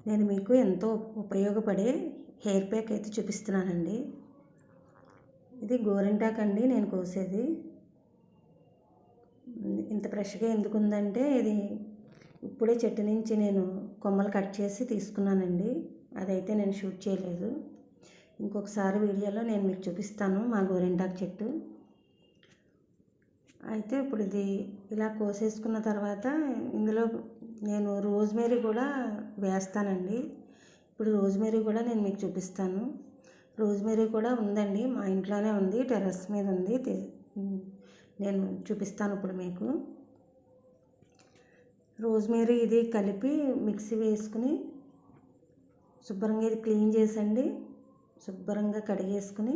నేను మీకు ఎంతో ఉపయోగపడే హెయిర్ ప్యాక్ అయితే చూపిస్తున్నానండి. ఇది గోరింటాకు అండి నేను కోసేది. ఇంత ఫ్రెష్గా ఎందుకు ఉందంటే ఇది ఇప్పుడే చెట్టు నుంచి నేను కొమ్మలు కట్ చేసి తీసుకున్నానండి. అదైతే నేను షూట్ చేయలేదు. ఇంకొకసారి వీడియోలో నేను మీకు చూపిస్తాను మా గోరింటాకు చెట్టు. అయితే ఇప్పుడు ఇది ఇలా కోసేసుకున్న తర్వాత ఇందులో నేను రోజ్మేరీ కూడా వేస్తానండి. ఇప్పుడు రోజ్మేరీ కూడా నేను మీకు చూపిస్తాను. రోజ్మేరీ కూడా ఉందండి, మా ఇంట్లోనే ఉంది, టెర్రస్ మీద ఉంది. నేను చూపిస్తాను ఇప్పుడు మీకు. రోజ్మేరీ ఇది కలిపి మిక్సీ వేసుకుని శుభ్రంగా ఇది క్లీన్ చేసండి, శుభ్రంగా కడిగేసుకుని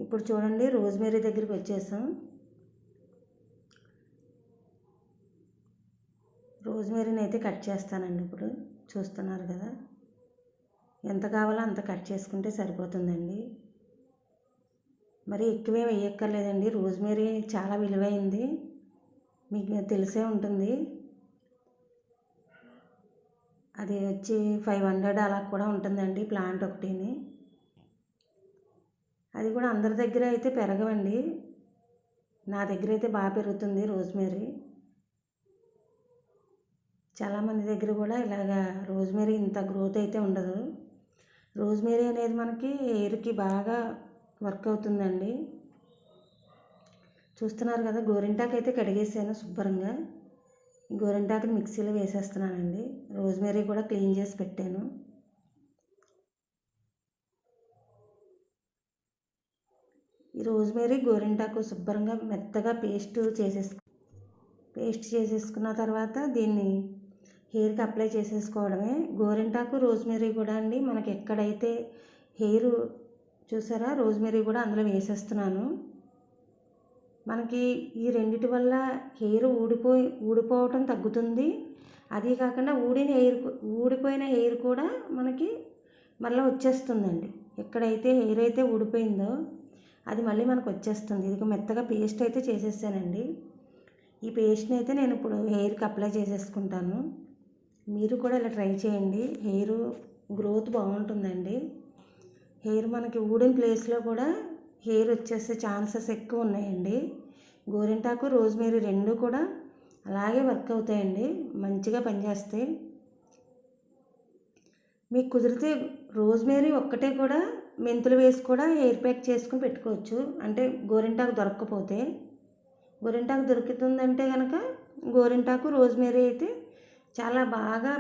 ఇప్పుడు చూడండి రోజ్మేరీ దగ్గరికి వచ్చేసాం. రోజ్మేరీని అయితే కట్ చేస్తానండి. ఇప్పుడు చూస్తున్నారు కదా, ఎంత కావాలో అంత కట్ చేసుకుంటే సరిపోతుందండి. మరి ఎక్కువే వేయక్కర్లేదండి. రోజ్మేరీ చాలా విలువైంది, మీకు తెలిసే ఉంటుంది. అది వచ్చి 500 అలా కూడా ఉంటుందండి ప్లాంట్ ఒకటిని. అది కూడా అందరి దగ్గర అయితే పెరగవండి, నా దగ్గర అయితే బాగా పెరుగుతుంది రోజ్మేరీ. చాలామంది దగ్గర కూడా ఇలాగా రోజ్మేరీ ఇంత గ్రోత్ అయితే ఉండదు. రోజ్మేరీ అనేది మనకి హెయిర్కి బాగా వర్క్ అవుతుందండి. చూస్తున్నారు కదా, గోరింటాకు అయితే కడిగేసాను శుభ్రంగా. గోరింటాకుని మిక్సీలో వేసేస్తున్నానండి. రోజ్మేరీ కూడా క్లీన్ చేసి పెట్టాను. ఈ రోజ్మేరీ గోరింటాకు శుభ్రంగా మెత్తగా పేస్ట్ చేసేసుకున్న తర్వాత దీన్ని హెయిర్కి అప్లై చేసేసుకోవడమే. గోరింటాకు రోజ్మేరీ కూడా అండి మనకి ఎక్కడైతే హెయిర్ చూసారా, రోజ్మేరీ కూడా అందులో వేసేస్తున్నాను. మనకి ఈ రెండిటి వల్ల హెయిర్ ఊడిపోవటం తగ్గుతుంది. అది కాకుండా ఊడిపోయిన హెయిర్ కూడా మనకి మళ్ళీ వచ్చేస్తుందండి. ఎక్కడైతే హెయిర్ అయితే ఊడిపోయిందో అది మళ్ళీ మనకు వచ్చేస్తుంది. ఇది మెత్తగా పేస్ట్ అయితే చేసేసానండి. ఈ పేస్ట్ని అయితే నేను ఇప్పుడు హెయిర్కి అప్లై చేసేసుకుంటాను. మీరు కూడా ఇలా ట్రై చేయండి, హెయిర్ గ్రోత్ బాగుంటుందండి. హెయిర్ మనకి ఊడిన ప్లేస్లో కూడా హెయిర్ వచ్చేసే ఛాన్సెస్ ఎక్కువ ఉన్నాయండి. గోరింటాకు రోజ్మేరీ రెండు కూడా అలాగే వర్క్ అవుతాయండి, మంచిగా పనిచేస్తాయి. మీకు కుదిరితే రోజ్మేరీ ఒక్కటే కూడా మెంతులు వేసి కూడా హెయిర్ ప్యాక్ చేసుకుని పెట్టుకోవచ్చు. అంటే గోరింటాకు దొరకకపోతే, గోరింటాకు దొరుకుతుందంటే కనుక గోరింటాకు రోజ్మేరీ అయితే చాలా బాగా